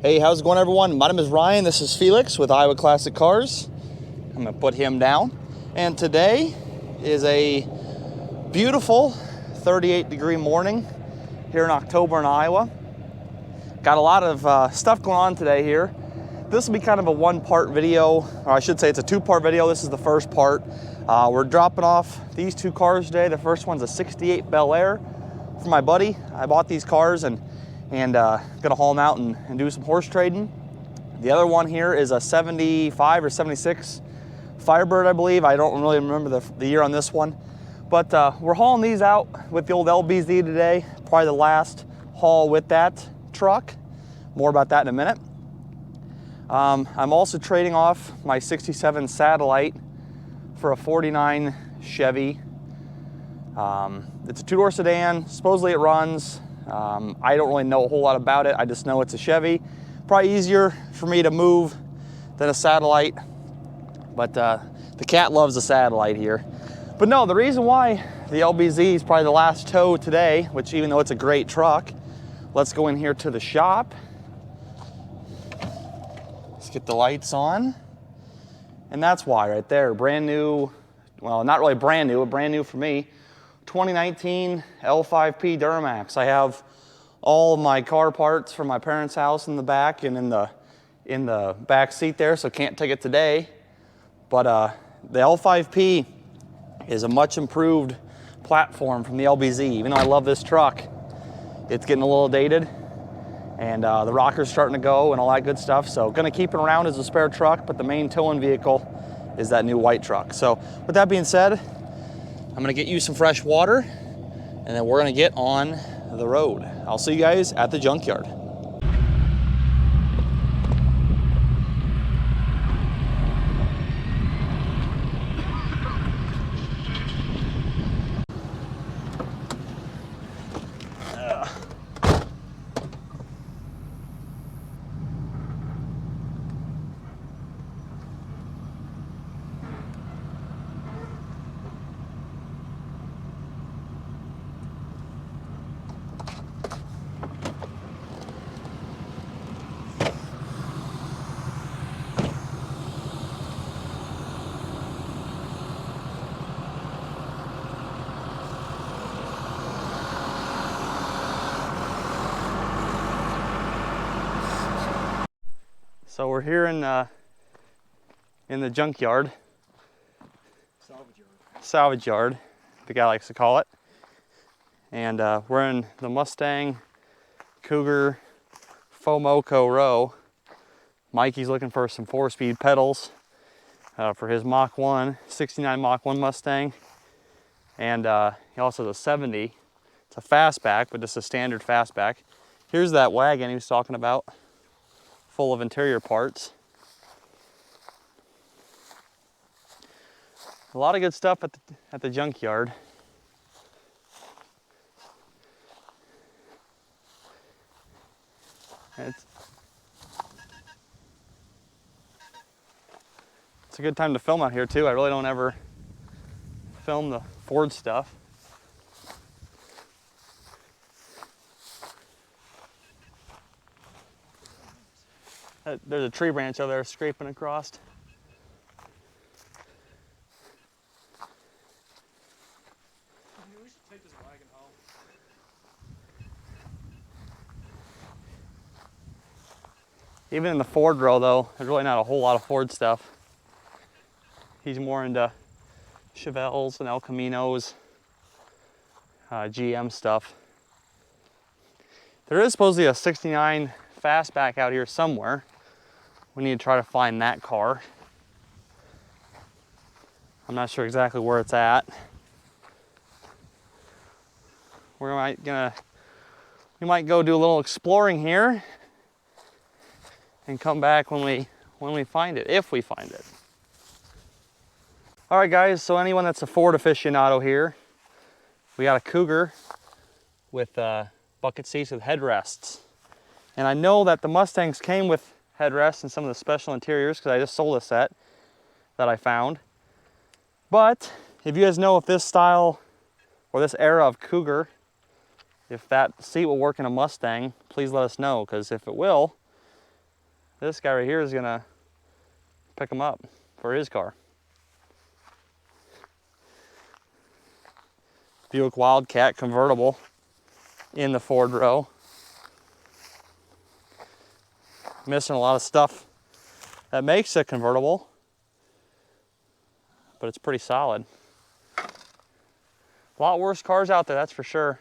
Hey, how's it going, everyone? My name is Ryan. This is Felix with Iowa Classic Cars. I'm gonna put him down. And today is a beautiful 38-degree morning here in October in Iowa. Got a lot of stuff going on today here. This will be kind of a one-part video, or I should say it's a two-part video. This is the first part. We're dropping off these two cars today. The first one's a 68 Bel Air for my buddy. I bought these cars and gonna haul them out and do some horse trading. The other one here is a 75 or 76 Firebird, I believe. I don't really remember the year on this one. But we're hauling these out with the old LBZ today. Probably the last haul with that truck. More about that in a minute. I'm also trading off my 67 Satellite for a 49 Chevy. It's a two-door sedan. Supposedly it runs. I don't really know a whole lot about it. I just know it's a Chevy. Probably easier for me to move than a Satellite. But the cat loves the Satellite here. But no, the reason why the LBZ is probably the last tow today, which even though it's a great truck, let's go in here to the shop. Let's get the lights on. And that's why right there, brand new, well, not really brand new, but brand new for me, 2019 L5P Duramax. I have all of my car parts from my parents' house in the back and in the back seat there, so can't take it today. But the L5P is a much improved platform from the LBZ. Even though I love this truck, it's getting a little dated, and the rocker's starting to go and all that good stuff. So gonna keep it around as a spare truck, but the main towing vehicle is that new white truck. So with that being said, I'm gonna get you some fresh water, and then we're gonna get on the road. I'll see you guys at the junkyard. So we're here in the junkyard. Salvage yard, the guy likes to call it. And we're in the Mustang Cougar Fomoco row. Mikey's looking for some 4-speed pedals for his Mach 1, 69 Mach 1 Mustang. And he also has a 70. It's a fastback, but just a standard fastback. Here's that wagon he was talking about, full of interior parts. A lot of good stuff at the junkyard. It's a good time to film out here too. I really don't ever film the Ford stuff. There's a tree branch over there scraping across. We should take this wagon home. Even in the Ford row though, there's really not a whole lot of Ford stuff. He's more into Chevelles and El Caminos, GM stuff. There is supposedly a 69 Fastback out here somewhere. We need to try to find that car. I'm not sure exactly where it's at. We might go do a little exploring here and come back when we find it, if we find it. All right, guys. So anyone that's a Ford aficionado here, we got a Cougar with bucket seats with headrests. And I know that the Mustangs came with headrests and some of the special interiors because I just sold a set that I found. But if you guys know if this style or this era of Cougar, if that seat will work in a Mustang, please let us know, because if it will, This guy right here is gonna pick him up for his car. Buick Wildcat convertible in the Ford row. Missing a lot of stuff that makes a convertible, but it's pretty solid. A lot worse cars out there, that's for sure.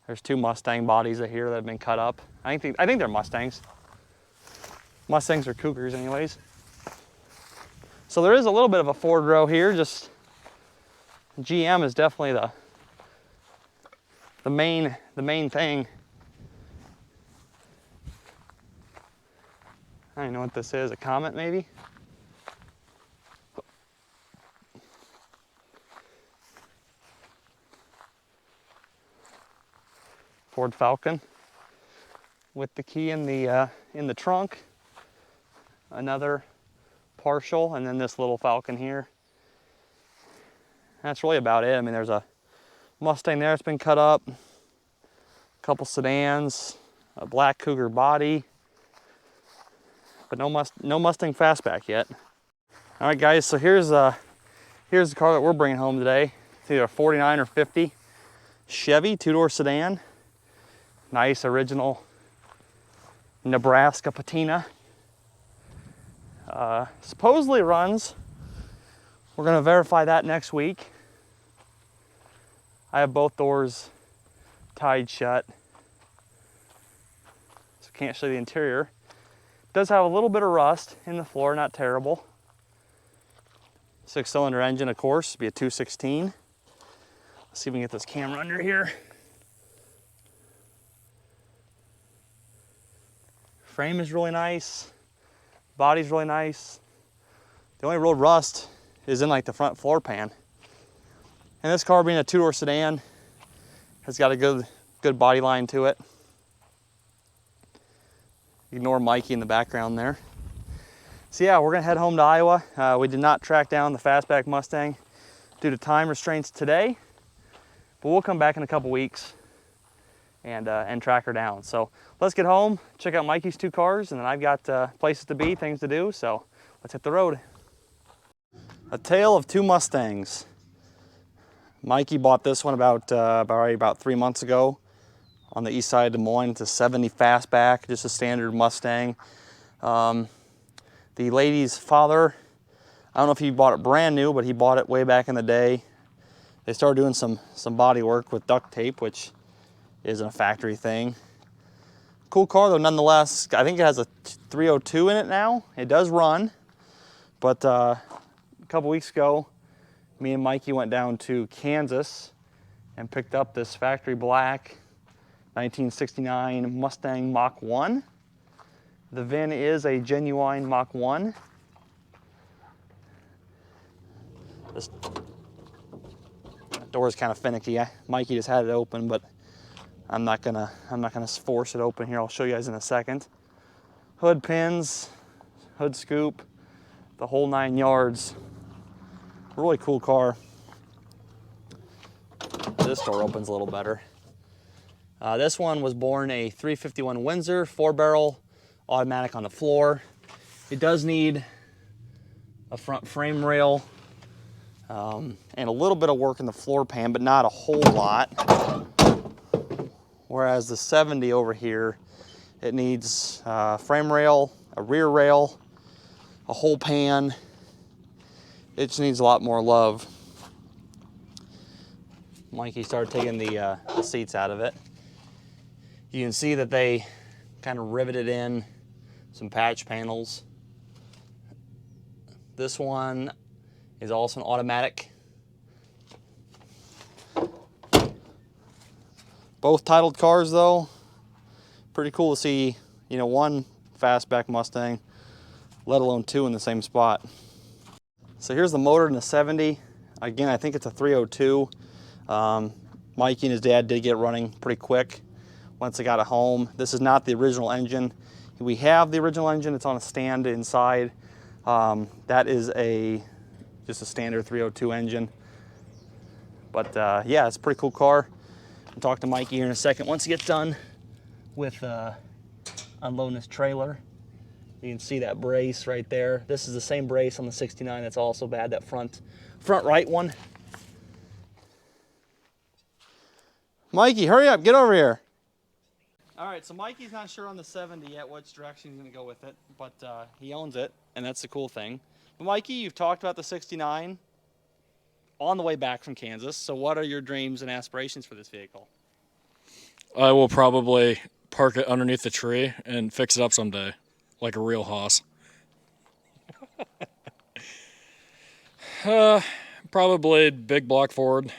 There's two Mustang bodies here that have been cut up. I think they're Mustangs. Mustangs are Cougars anyways. So there is a little bit of a Ford row here, just GM is definitely the main thing. I don't know what this is, a Comet maybe? Ford Falcon with the key in the trunk. Another partial, and then this little Falcon here. That's really about it. I mean, there's a Mustang there that's been cut up, a couple sedans, a black Cougar body, but no Mustang Fastback yet. All right, guys, so here's the car that we're bringing home today. It's either a 49 or 50 Chevy two-door sedan. Nice original Nebraska patina. Supposedly runs. We're gonna verify that next week. I have both doors tied shut, so can't show you the interior. It does have a little bit of rust in the floor, not terrible. 6-cylinder engine, of course, be a 216. Let's see if we can get this camera under here. Frame is really nice. Body's really nice. The only real rust is in like the front floor pan. And this car being a two-door sedan has got a good body line to it. Ignore Mikey in the background there. So yeah, we're gonna head home to Iowa. We did not track down the Fastback Mustang due to time restraints today, but we'll come back in a couple weeks and track her down. So let's get home, check out Mikey's two cars, and then I've got places to be, things to do, so let's hit the road. A tale of two Mustangs. Mikey bought this one about 3 months ago on the east side of Des Moines. It's a 70 Fastback, just a standard Mustang. The lady's father, I don't know if he bought it brand new, but he bought it way back in the day. They started doing some body work with duct tape, which isn't a factory thing. Cool car though, nonetheless. I think it has a 302 in it now. It does run, but a couple weeks ago, me and Mikey went down to Kansas and picked up this factory black 1969 Mustang Mach 1. The VIN is a genuine Mach 1. This door is kind of finicky. Mikey just had it open, but I'm not gonna force it open here. I'll show you guys in a second. Hood pins, hood scoop, the whole 9 yards. Really cool car. This door opens a little better. This one was born a 351 Windsor, 4-barrel, automatic on the floor. It does need a front frame rail and a little bit of work in the floor pan, but not a whole lot. Whereas the 70 over here, it needs a frame rail, a rear rail, a whole pan. It just needs a lot more love. Mikey started taking the seats out of it. You can see that they kind of riveted in some patch panels. This one is also an automatic. Both titled cars though. Pretty cool to see, you know, one Fastback Mustang, let alone two in the same spot. So here's the motor in the 70. Again, I think it's a 302. Mikey and his dad did get running pretty quick once they got it home. This is not the original engine. We have the original engine. It's on a stand inside. That is just a standard 302 engine. But yeah, it's a pretty cool car. I'll talk to Mikey here in a second once he gets done with unloading his trailer You can see that brace right there. This is the same brace on the 69 that's also bad, that front right one. Mikey, hurry up, get over here. All right, so Mikey's not sure on the 70 yet which direction he's gonna go with it, but he owns it, and that's the cool thing. But Mikey, you've talked about the 69 on the way back from Kansas, so what are your dreams and aspirations for this vehicle? I will probably park it underneath the tree and fix it up someday, like a real hoss. Probably big block Ford,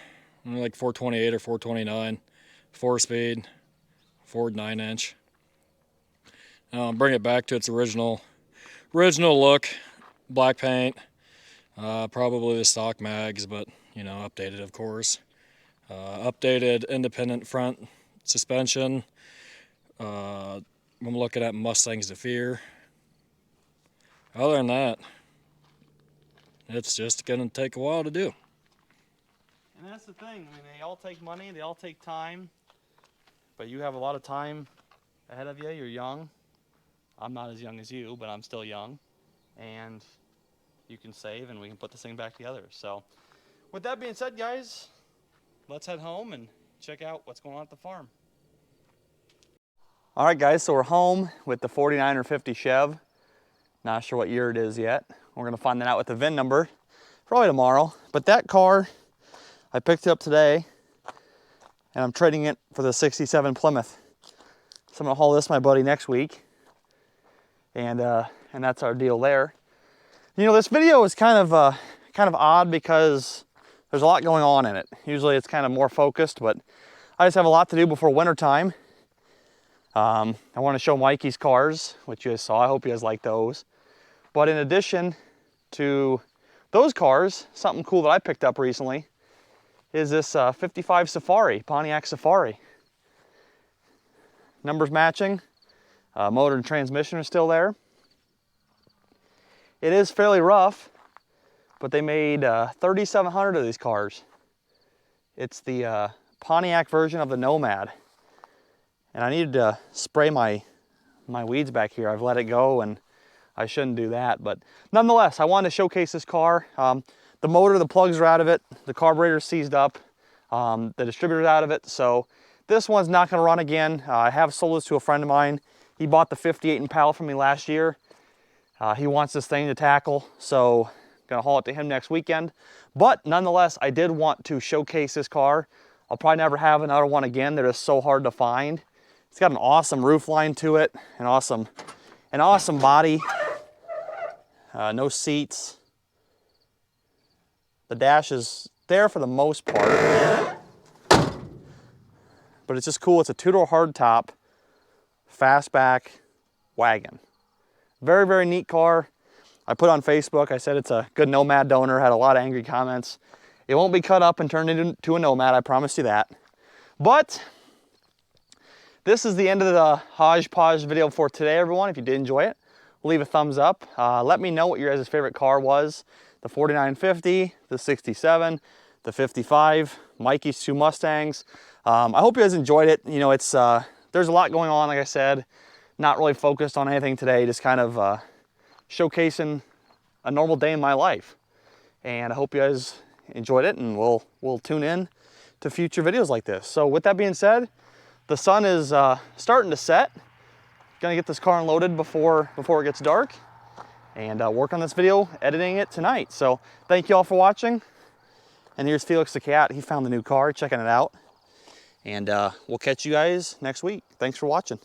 like 428 or 429, 4-speed, Ford 9-inch. Bring it back to its original look, black paint, probably the stock mags, but you know, updated of course. Updated independent front suspension. I'm looking at Mustangs to fear. Other than that, it's just gonna take a while to do. And that's the thing. I mean, they all take money, they all take time, but you have a lot of time ahead of you. You're young. I'm not as young as you, but I'm still young, and you can save, and we can put this thing back together. So, with that being said, guys, let's head home and check out what's going on at the farm. All right, guys, so we're home with the 49 or 50 Chev. Not sure what year it is yet. We're gonna find that out with the VIN number probably tomorrow. But that car, I picked it up today, and I'm trading it for the 67 Plymouth. So I'm gonna haul this to my buddy next week, and that's our deal there. You know, this video is kind of odd because there's a lot going on in it. Usually it's kind of more focused, but I just have a lot to do before winter time. I want to show Mikey's cars, which you guys saw. I hope you guys like those. But in addition to those cars, something cool that I picked up recently is this 55 Safari, Pontiac Safari. Numbers matching, motor and transmission are still there. It is fairly rough, but they made 3,700 of these cars. It's the Pontiac version of the Nomad. And I needed to spray my weeds back here. I've let it go, and I shouldn't do that. But nonetheless, I wanted to showcase this car. The motor, the plugs are out of it. The carburetor's seized up. The distributor's out of it. So this one's not gonna run again. I have sold this to a friend of mine. He bought the 58 Impala from me last year. He wants this thing to tackle, so gonna haul it to him next weekend. But nonetheless, I did want to showcase this car. I'll probably never have another one again. They're just so hard to find. It's got an awesome roof line to it, an awesome body. No seats. The dash is there for the most part, but it's just cool. It's a two-door hardtop fastback wagon. Very, very neat car. I put on Facebook, I said it's a good Nomad donor, had a lot of angry comments. It won't be cut up and turned into a Nomad, I promise you that. But this is the end of the hodgepodge video for today, everyone. If you did enjoy it, leave a thumbs up. Let me know what your guys' favorite car was. The 4950, the 67, the 55, Mikey's 2 Mustangs. I hope you guys enjoyed it. You know, it's there's a lot going on, like I said. Not really focused on anything today, just kind of showcasing a normal day in my life. And I hope you guys enjoyed it, and we'll tune in to future videos like this. So with that being said, the sun is starting to set. Gonna get this car unloaded before it gets dark, and work on this video, editing it tonight. So thank you all for watching. And here's Felix the cat. He found the new car, checking it out. And we'll catch you guys next week. Thanks for watching.